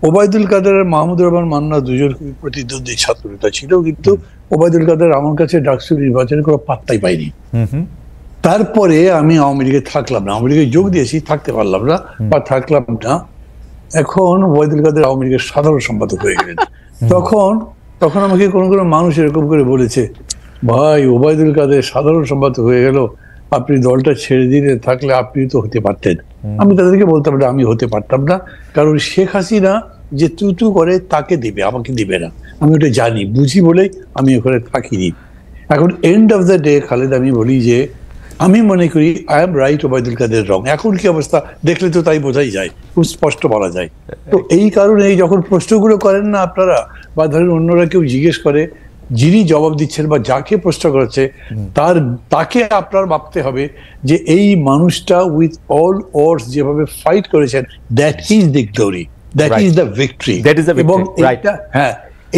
ওবায়দুল কাদের আর মাহমুদুর রহমান মান্না দুজন প্রতিদ্বন্দ্বী ছাত্রনেতা ছিল, কিন্তু ওবায়দুল কাদের আমার কাছে ডাকসু নির্বাচনের কোনো পাত্তাই পাইনি। তারপরে আমি আওয়ামী লীগে থাকলাম না, আওয়ামী লীগে যোগ দিয়েছি, থাকতে পারলাম না বা থাকলাম না। এখন ওবায়দুল কাদের আওয়ামী লীগের সাধারণ সম্পাদক হয়ে গেলেন। তখন আমাকে কোনো কোনো মানুষ এরকম করে বলেছে, ভাই ওবায়দুল কাদের সাধারণ সম্পাদক হয়ে গেল, আপনি দলটা ছেড়ে দিয়ে থাকলে আপনি তো হতে পারতেন। আমি তাদেরকে বলতাম না, আমি হতে পারতাম না, কারণ শেখ হাসিনা যে তুতু করে তাকে দিবে, আমাকে দিবে না। আমি ওটা জানি, বুঝি বলেই আমি ওখানে থাকিনি। এখন end of the day Khaled, আমি বলি যে আমি মনে করি I am right, Obaidul Quader রং। এখন কি অবস্থা দেখলে তো তাই বোঝাই যায়, খুব স্পষ্ট বলা যায়। তো এই কারণে যখন প্রশ্নগুলো করেন না আপনারা, বা ধরেন অন্যরা কেউ জিজ্ঞেস করে, যিনি জবাব দিচ্ছেন বা যাকে প্রশ্ন করেছে তাকে আপনার ভাবতে হবে যে এই মানুষটা উইথ অল অডস যেভাবে ফাইট করেছেন, that is the glory, that is the victory. এবং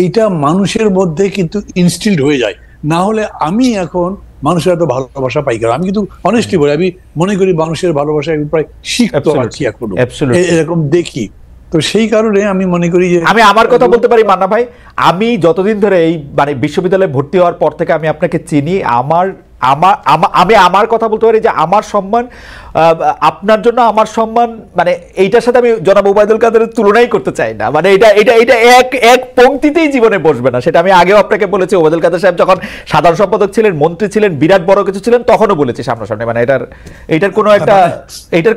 এইটা মানুষের মধ্যে কিন্তু ইনস্টিলড হয়ে যায়। না হলে আমি এখন মানুষের এত ভালোবাসা পাই কেন? আমি কিন্তু অনেস্টলি বলি, আমি মনে করি মানুষের ভালোবাসা আমি প্রায় শিখতে পারছি এখনো, এরকম দেখি। তো সেই কারণে আমি মনে করি যে আমি আমার কথা বলতে পারি মান্না ভাই, আমি যতদিন ধরে এই মানে বিশ্ববিদ্যালয়ে ভর্তি হওয়ার পর থেকে আমি আপনাকে চিনি, আমি আমার কথা বলতে পারি যে আমার সম্মান আপনার জন্য, আমার সম্মান মানে এইটার সাথে আমি জনাব ওবায়দুল কাদেরের তুলনাই করতে চাই না। মানে এটা এক পংক্তিতেই জীবনে বসবে না। সেটা আমি আগেও আপনাকে বলেছি, ওবায়দুল কাদের সাহেব যখন সাধারণ সম্পাদক ছিলেন, মন্ত্রী ছিলেন, বিরাট বড় কিছু ছিলেন, তখনও বলেছি সামনাসামনি, মানে এটার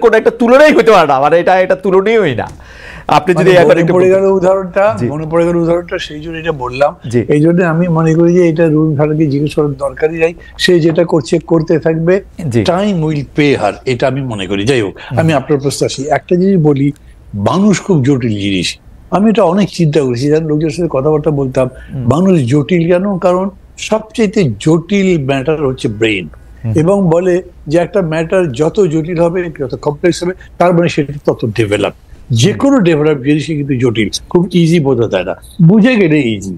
কোনো একটা তুলনাই হতে পারে না, মানে এটা তুলনীয়ই না। আপনি যদি মনে পড়ে গেল উদাহরণটা, সেই জন্য এটা বললাম। এই জন্য আমি মনে করি যে এটা রুল ভারকে জিজ্ঞেস করার দরকারই নাই, সে যেটা করছে করতে থাকবে, টাইম উইল পে হার, এটা আমি মনে করি। যাই হোক, আমি আপনার প্রশ্ন আসি, একটা জিনিস বলি, মানুষ খুব জটিল জিনিস। আমি এটা অনেক চিন্তা করেছি, লোকজনের সাথে কথাবার্তা বলতাম, মানুষ জটিল কেন? কারণ সবচেয়ে জটিল ম্যাটার হচ্ছে ব্রেন। এবং বলে যে একটা ম্যাটার যত জটিল হবে, যত কমপ্লেক্স হবে, তার মানে সেটা তত ডেভেলপ। যে কোনো ডেভেলপ জিনিসই কিন্তু জটিল, খুব ইজি বোঝা যায় না, বুঝে গেলে ইজি।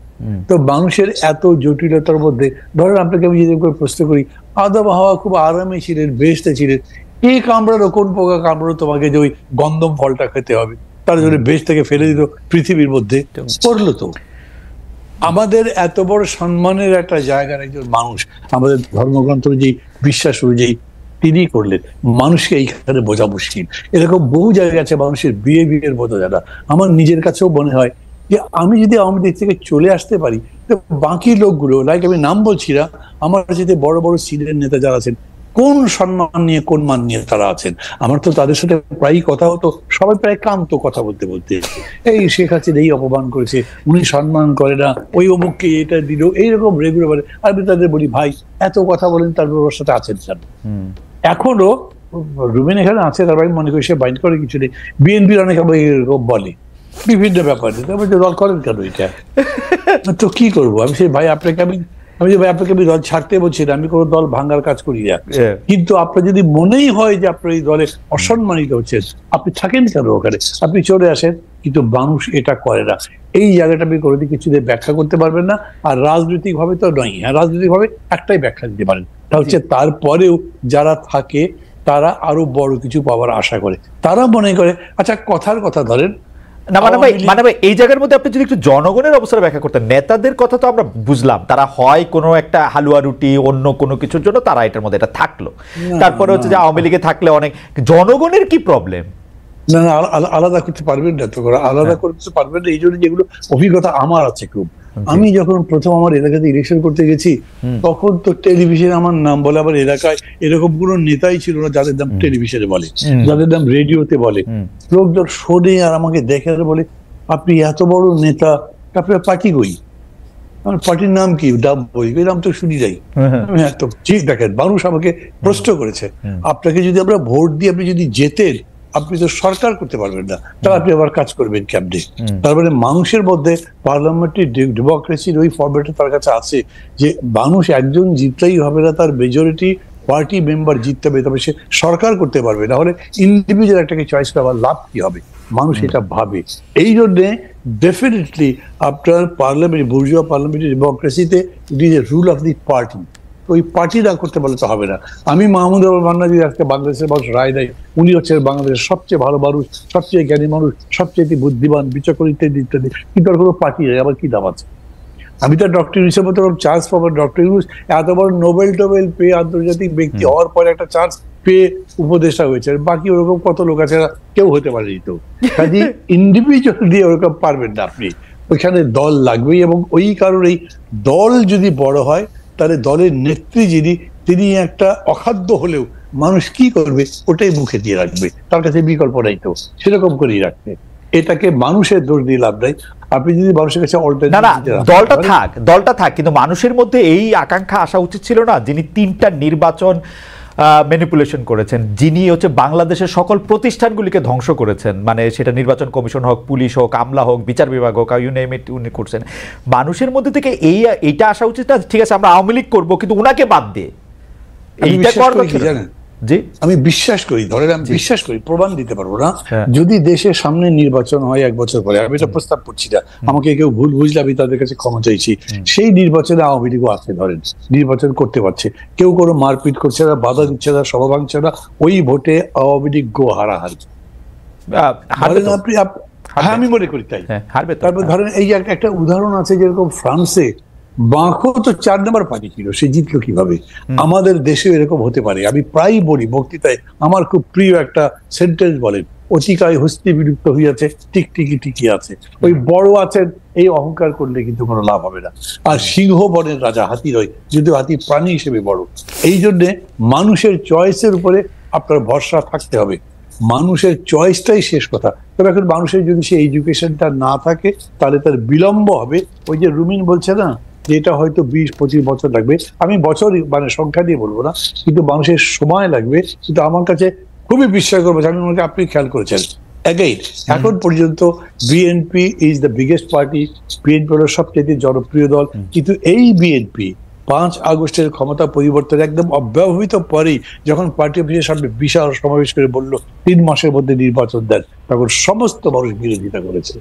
তো মানুষের এত জটিলতার মধ্যে, ধরেন আপনাকে আমি যদি প্রশ্ন করি, আদম হাওয়া খুব আরামে ছিলেন, বেহেশতে ছিলেন, কে কামড়ালো, কোন পোকা কামড়ালো তোমাকে যে ওই গন্ধম ফলটা খেতে হবে? তার জন্য বেহেশত থেকে ফেলে দিল পৃথিবীর মধ্যে, পড়লো তো। আমাদের এত বড় সম্মানের একটা জায়গার একজন মানুষ, আমাদের ধর্মগ্রন্থ অনুযায়ী, বিশ্বাস অনুযায়ী তিনি করলেন, মানুষকে এইখানে বোঝা মুশকিল। এরকম বহু জায়গা আছে মানুষের বিহেভিয়ার বোঝা যায় না। আমার নিজের কাছেও মনে হয় যে আমি যদি আওয়ামী লীগ থেকে চলে আসতে পারি, তো বাকি লোকগুলো, লাইক আমি নাম বলছি না, আমার সাথে বড় বড় সিনিয়র নেতা যারা আছেন, কোন সম্মান নিয়ে কোন মান নিয়ে তারা আছেন, আমার তো তাদের সাথে প্রায়ই কথা হতো, সবাই প্রায় কান্ত কথা বলতে বলতে, এই শেখ হাসিনা এই অপমান করেছে, উনি সম্মান করে না, ওই অমুককে এটা দিল, এইরকম রেগুলার বলে। আমি তাদের বলি, ভাই এত কথা বলেন, তারপর ওর সাথে আছেন স্যার। এখনো রুবেন এখানে আছে, তারপর আমি মনে করি সে বাইন্ড করে কিছু নেই। বিএনপির অনেক এরকম বলে বিভিন্ন ব্যাপারে, তারপর দল করেন কেন এটা? তো কি করবো আমি? সেই ভাই আপনাকে আমি দল ছাড়তে বলছি না, আমি কোনো দল ভাঙার কাজ করি না, কিন্তু আপনার যদি মনেই হয় যে আপনার এই দলে অসম্মানিত হচ্ছেন, আপনি থাকেন কেন ওখানে? আপনি চলে আসেন। কিন্তু মানুষ এটা করে না, এই জায়গাটা আপনি কোনোদিন কিছু দিয়ে ব্যাখ্যা করতে পারবেন না। আর রাজনৈতিক ভাবে তো নয়, হ্যাঁ রাজনৈতিক ভাবে একটাই ব্যাখ্যা দিতে পারেন, তা হচ্ছে তারপরেও যারা থাকে তারা আরো বড় কিছু পাওয়ার আশা করে, তারা মনে করে, আচ্ছা কথার কথা ধরেন না মানে ভাই এই জায়গার মধ্যে আপনি যদি একটু জনগণের অবস্থা ব্যাখ্যা করতেন। নেতাদের কথা তো আমরা বুঝলাম, তারা হয় কোনো একটা হালুয়া রুটি অন্য কোনো কিছুর জন্য তারা এটার মধ্যে এটা থাকলো, তারপরে হচ্ছে যে আওয়ামী লীগে থাকলে অনেক, জনগণের কি প্রবলেম? না না, আলাদা করতে পারবেন না তো, আলাদা করতে পারবেন না। এই জন্য যেগুলো অভিজ্ঞতা আমার আছে খুব, আমি যখন প্রথম আমার এলাকাতে ইলেকশন করতে গেছি, তখন তো টেলিভিশনে আমার নাম বলে, আবার এলাকায় এরকম কোনো নেতাই ছিল না যাদের নাম টেলিভিশনে বলে, যাদের নাম রেডিওতে বলে। লোকজন শোনে আর আমাকে দেখে আর বলে, আপনি এত বড় নেতা, আপনার পার্টি কই? আমার পার্টির নাম কি? ডাব বই, এই নাম তো শুনি যাই। হ্যাঁ, তো ঠিক দেখেন, মানুষ আমাকে প্রশ্ন করেছে, আপনাকে যদি আমরা ভোট দিয়ে আপনি যদি জেতেন, আপনি তো সরকার করতে পারবেন না, তাহলে আপনি আবার কাজ করবেন কেমনে? তার মানে মানুষের মধ্যে পার্লামেন্টারি ডেমোক্রেসির ওই ফরম্যাটে তার কাছে আছে যে মানুষ একজন জিতলেই হবে না, তার মেজরিটি পার্টি মেম্বার জিততে হবে, তবে সে সরকার করতে পারবে, না হলে ইন্ডিভিজুয়াল একটাকে চয়েস করার লাভ কি হবে? মানুষ এটা ভাবে। এই জন্যে ডেফিনেটলি আপনার বুর্জোয়া পার্লামেন্টারি ডেমোক্রেসিতে it is a rule of the party. ওই পার্টি না করতে পারলে তো হবে না। আমি মাহমুদুর রহমান মান্না যদি আজকে বাংলাদেশের মানুষ রায় দেয় উনি হচ্ছে বাংলাদেশের সবচেয়ে ভালো মানুষ, সবচেয়ে জ্ঞানী মানুষ, সবচেয়ে বুদ্ধিমান, বিচক্ষণ ইত্যাদি ইত্যাদি, কিন্তু আর কোনো পার্টি নেই, আবার কি দাম আছে? আমি তো ডক্টর ইউনূসের মতো চান্স পাবো। ডক্টর ইউনূস এত বড় নোবেল টোবেল পেয়ে আন্তর্জাতিক ব্যক্তি হওয়ার পরে একটা চান্স পেয়ে উপদেষ্টা হয়েছে, বাকি ওরকম কত লোক আছে কেউ হতে পারেনি। তো কাজে ইন্ডিভিজুয়াল দিয়ে ওরকম পারবেন না আপনি, ওইখানে দল লাগবেই। এবং ওই কারণেই দল যদি বড় হয় তাহলে দলের নেত্রী যিনি তিনি একটা অখাদ্য হলেও মানুষ কি করবে ওটাই মুখে দিয়ে রাখবে, তার কাছে বিকল্প নাই, তো সেরকম করেই রাখবে। এটাকে মানুষের দোষ দিয়ে লাভ নাই। আপনি যদি মানুষের কাছে দলটা থাক, কিন্তু মানুষের মধ্যে এই আকাঙ্ক্ষা আসা উচিত ছিল না, যিনি 3টা নির্বাচন ম্যানিপুলেশন করেছেন, যিনি হচ্ছে বাংলাদেশের সকল প্রতিষ্ঠানগুলিকে ধ্বংস করেছেন, মানে সেটা নির্বাচন কমিশন হোক, পুলিশ হোক, আমলা হোক, বিচার বিভাগ হোক, ইউ নেম ইট, উনি করছেন। মানুষের মধ্যে থেকে এইটা আসা উচিত না, ঠিক আছে আমরা আওয়ামী লীগ করবো কিন্তু উনাকে বাদ দিয়ে এইটা করবো কি জানেন? আমি বিশ্বাস করি, ধরেন আমি বিশ্বাস করি, প্রমাণ দিতে পারবো না, যদি দেশের সামনে নির্বাচন হয় 1 বছর পরে, আমি এটা প্রস্তাব করছি না, আমাকে কেউ ভুল বুঝলে আমি তাদের কাছে ক্ষমা চাইছি, সেই নির্বাচনে আওয়ামী লীগও আছে, ধরেন নির্বাচন করতে পারছে, কেউ কোনো মারপিট করছে না, বাধা দিচ্ছে না, সভা ভাঙছে না, ওই ভোটে আওয়ামী লীগ গো হারাহারি। আমি মনে করি তাই। তারপর ধরেন এই একটা উদাহরণ আছে, যেরকম ফ্রান্সে বাঁকো তো 4 নম্বর পার্টি ছিল, সে জিতলো কিভাবে? আমাদের দেশে এরকম হতে পারে। আমি প্রায় বলি বক্তৃতায়, আমার খুব প্রিয় একটা সেন্টেন্স বলেন, অতিকায় হস্তি বিলুপ্ত হইয়াছে, টিকটিকি টিকি আছে। ওই বড় আছেন এই অহংকার করলে কিন্তু কোনো লাভ হবে না। আর সিংহ বনের রাজা হাতি রয়, যদিও হাতি প্রাণী হিসেবে বড়। এই জন্যে মানুষের চয়েসের উপরে আপনার ভরসা থাকতে হবে, মানুষের চয়েসটাই শেষ কথা। তবে এখন মানুষের যদি সে এডুকেশনটা না থাকে তাহলে তার বিলম্ব হবে। ওই যে রুমিন বলছে না, যেটা হয়তো 20-25 বছর লাগবে, আমি বছর মানে সংখ্যা দিয়ে বলবো না, কিন্তু মানুষের সময় লাগবে। কিন্তু আমার কাছে খুবই বিস্ময়কর, আমি মনে করি আপনি খেয়াল করেছেন, এখন পর্যন্ত BNP is the biggest party, BNP হলো সবচেয়ে জনপ্রিয় দল, কিন্তু এই বিএনপি 5 আগস্টের ক্ষমতা পরিবর্তন একদম অব্যবহিত পরেই যখন পার্টি অফিসের সামনে বিশাল সমাবেশ করে বলল 3 মাসের মধ্যে নির্বাচন দেন, তখন সমস্ত মানুষ বিরোধিতা করেছে,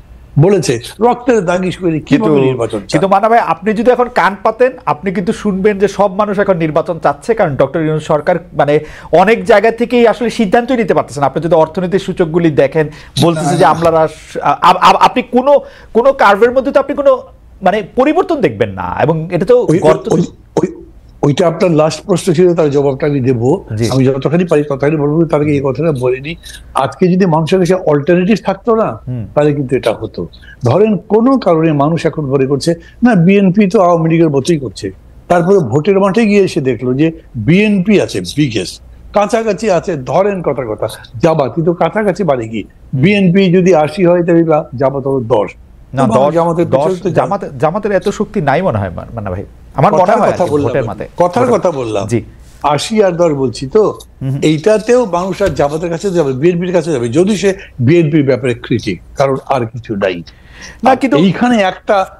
বলেছে রক্তের দাগিস করে কিভাবে নির্বাচন। কিন্তু মানা ভাই, আপনি যদি এখন কান পাতেন আপনি কিন্তু শুনবেন যে সব মানুষ এখন নির্বাচন চাচ্ছে, কারণ ডক্টর ইউনূস সরকার মানে অনেক জায়গা থেকেই আসলে সিদ্ধান্তই নিতে পারতেছেন। আপনি যদি অর্থনীতির সূচকগুলি দেখেন, বলতেছে যে আমলারা, আপনি কোনো কার্ভের মধ্যে তো আপনি কোনো মানে পরিবর্তন দেখবেন না, এবং এটা তো ওইটা আপনার লাস্ট প্রশ্ন ছিল, তার জবাবটা আমি দেবো। আমি যতখানি পারি ততখানি বলবো, তার আগে এই কথাটা বলিনি। আজকে যদি মানুষের কাছে অল্টারনেটিভ থাকতো না, তাহলে কিন্তু এটা হতো। ধরেন কোনো কারণে মানুষ এখন মনে করছে না বিএনপি তো আওয়ামী লীগের মতোই করছে, তারপরে ভোটের মাঠে গিয়ে এসে দেখলো যে বিএনপি আছে বিগেস্ট, কাছাকাছি আছে, ধরেন কথা জামাত, কিন্তু কাছাকাছি মানে কি, বিএনপি যদি 80 হয় তাহলে জামাত হলো 10। জামাতের এত শক্তি নাই মনে হয় মান্না ভাই, আমার মনে হয়। কথার কথা বললাম, 80 আর 10 বলছি তো, এইটাতেও মানুষ আর জামাতের কাছে যাবে, বিএনপির কাছে যাবে, যদি সে বিএনপির ব্যাপারে ক্রিটিক, কারণ আর কিছু নাই না। কিন্তু এইখানে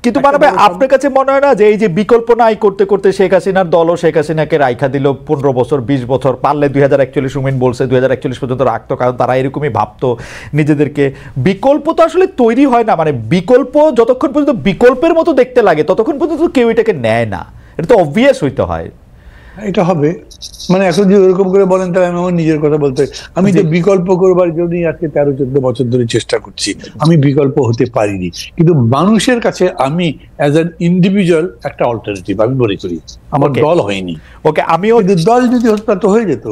কিন্তু মানা ভাই, আপনার কাছে মনে হয় না যে এই যে বিকল্প নাই করতে করতে শেখ হাসিনার দলও শেখ হাসিনাকে রাইখা দিল 15 বছর 20 বছর, পারলে 2041 রুমিন বলছে 2041 পর্যন্ত রাখতো, কারণ তারা এরকমই ভাবতো নিজেদেরকে। বিকল্প তো আসলে তৈরি হয় না, মানে বিকল্প যতক্ষণ পর্যন্ত বিকল্পের মতো দেখতে লাগে ততক্ষণ পর্যন্ত কেউ এটাকে নেয় না, এটা তো অবভিয়াস হইতে হয়। এটা হবে মানে এখন যদি ওরকম করে বলেন তাহলে আমি আমার নিজের কথা বলতে, আমি তো বিকল্প করবার জন্যই আজকে 13-14 বছর ধরে চেষ্টা করছি, আমি বিকল্প হতে পারিনি, কিন্তু মানুষের কাছে আমি অ্যাজ অ্যান ইন্ডিভিজুয়াল একটা অল্টারনেটিভ আমি মনে করি। আমার দল হয়নি, আমিও, দল যদি হতো তো হয়ে যেত।